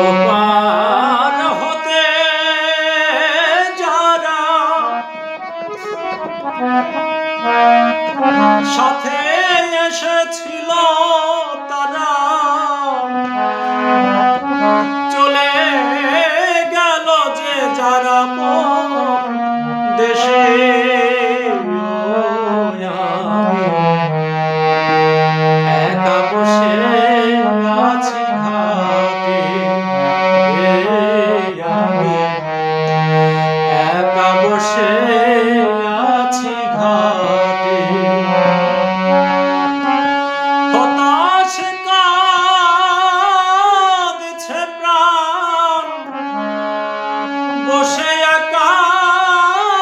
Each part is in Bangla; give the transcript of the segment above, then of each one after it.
ওপার হতে যারা সাথে এসেছিল তারা চলে গেল যে যারা দেশে একা বসে আছি ঘাটে আমি একা বসে আছি ঘাটে হতাশ কাঁদছে প্রাণ বসে একাকী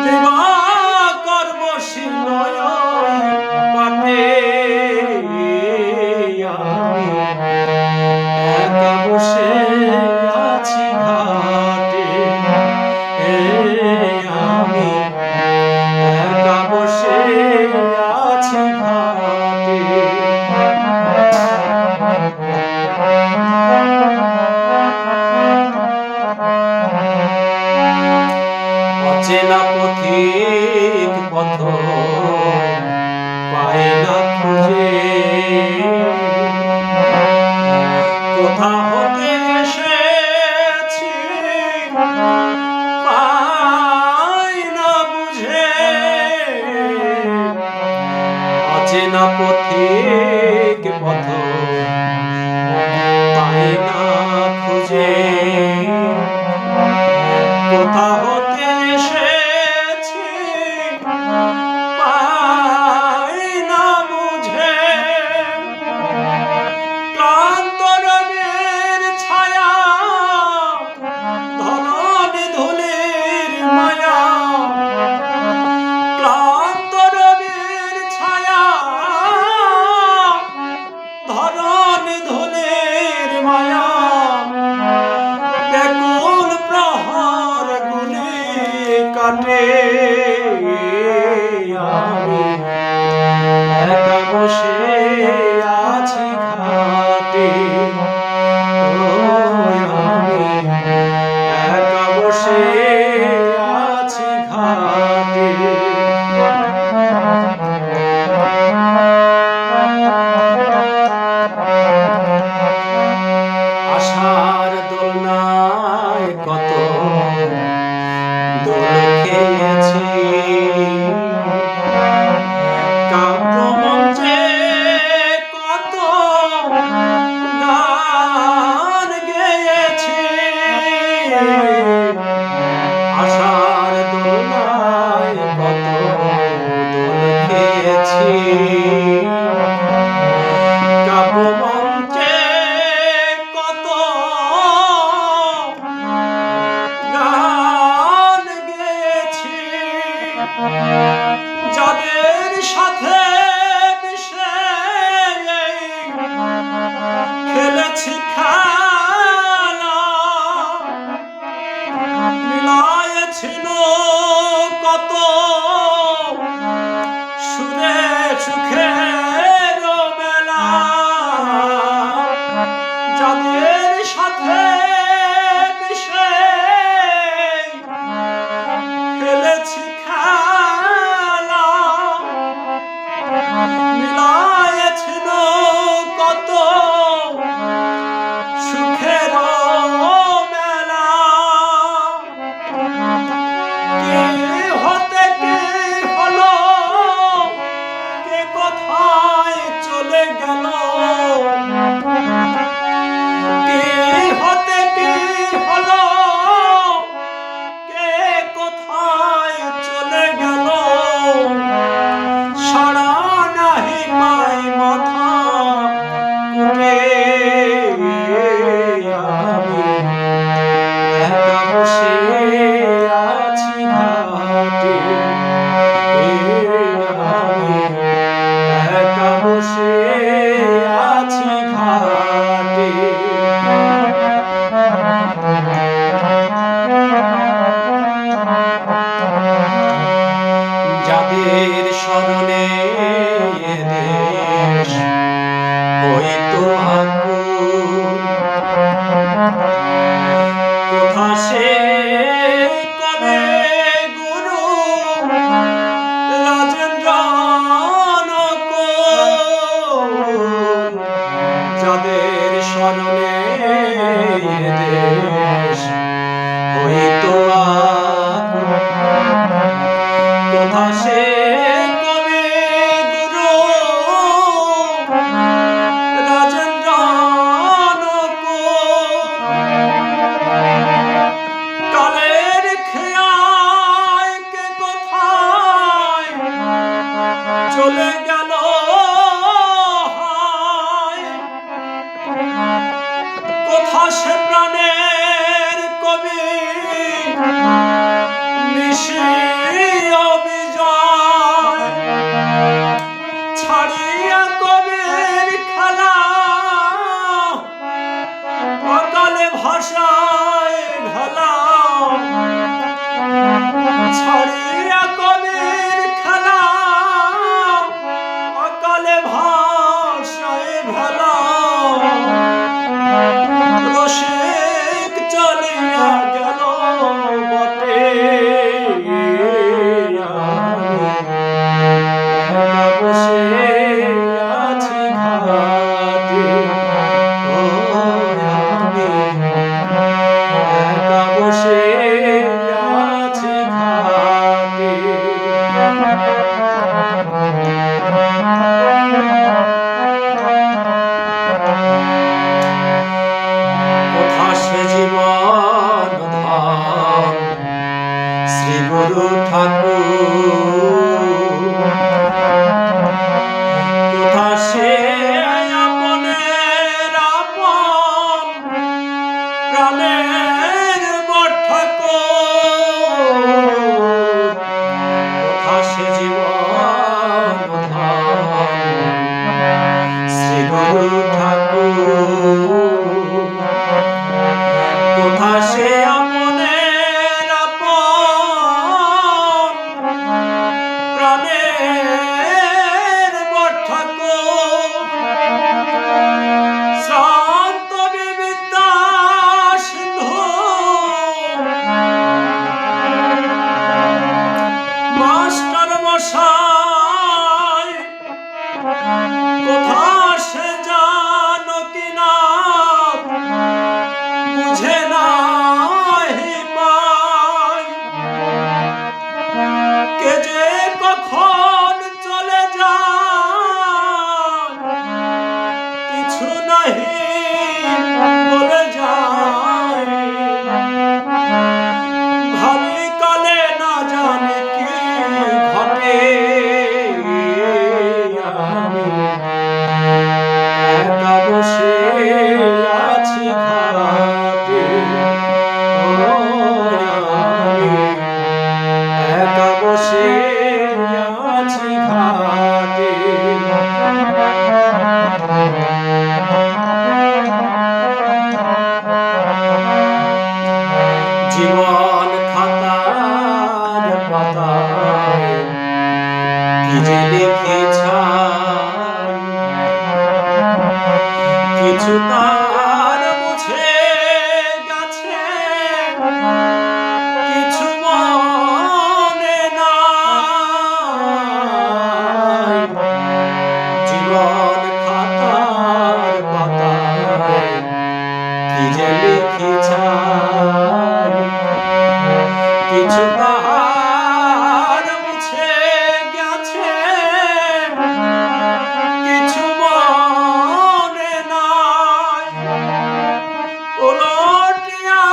দিবাকর বসিল পাটে আমি একা বসে আছি ঘাটে আমি একা বসে আছি ঘাটে অচেনা পথিক পথ পায় না খুঁজে কোথা হতে এসেছি পাই না বুঝে অচেনা পথিক পথ পায় না খুঁজে কোথা হতে এসেছি পাই না বুঝে ক্লান্ত রবির ছায়া ধরণ ধুলির মায়া ক্লান্ত রবির ছায়া ধরণ ধুলির মায়া কাটে আমি একা বসে আছি ঘাটে আমি একা বসে আছি ঘাটে আশার দোলনায় কত দোল খেয়েছি কাব্য মঞ্চে কত গান গেয়েছি আশার দোলনায় কত দোল খেয়েছি কাব্য মঞ্চে কত যাদের সাথে মিশে খেলেছি খেলা মিলায়েছিল কত সুরে সুখে নিশিও বিজয় ছাড়িয়া কবির খেলা অকালে ভাষায় ভেলা ছাড়িয়া কবির খেলা অকালে ভাষায় ভেলা রসিক চলিয়া গেল বটে একা বসে আছি ঘাটে ও আমি একা বসে আছি ঘাটে কোথা সে জীবন ধন শ্রী গুরু ঠাকুর কোথা সে আপনের আপন প্রাণের বড় ঠাকুর কোথা সে জীবন ধন শ্রী গুরু ঠাকুর কোথা সে আপনের আপন প্রাণের বড় ঠাকুর শান্ত বিবিদ্যা সিন্ধু মাস্টার মশাই কোথা সে জানো কিনা বুঝে নাহি পাই কে যে কখন চলে যায় কিছু নাহি বলে যায় ভাবি কালে না জানি কি ঘটে আমি একা বসে আছি ঘাটে ও আমি একা বসে আছি ঘাটে জীবন খাতার পাতায় কি যে লিখেছাই কিছু তার মুছে গেছে কিছু মনে নাই জীবন খাতার পাতায় কি যে লিখেছাই কিছু তাহার মুছে গেছে কিছু মনে নাই উলটিয়া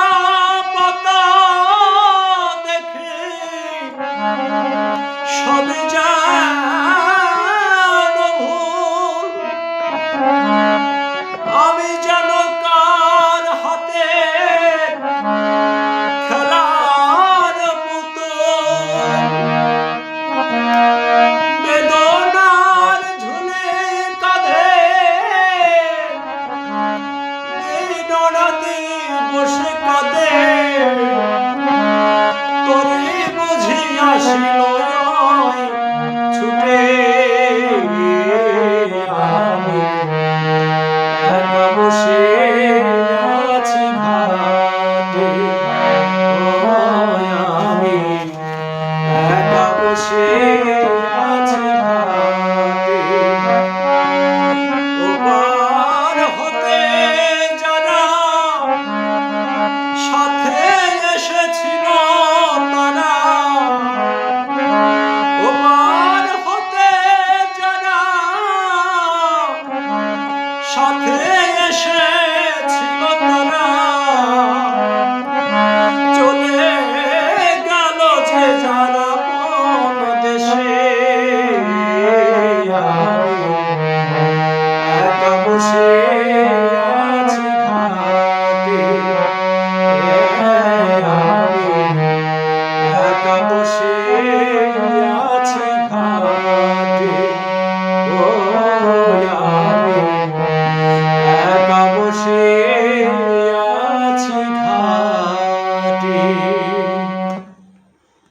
পাতা দেখে সবে যেন ভুল আমি যেন কার হাতে খেলার পুতুল বেদনার ঝুলে কাঁধে দিনরাতি বসে কাঁদে তোরে বুঝি আসিল ছুটে আমি একা বসে আছি ঘাটে ও আমি একা বসে আছি ঘাটে ওপার হতে যারা সাথে এসেছিল তারা ওপার হতে যারা সাথে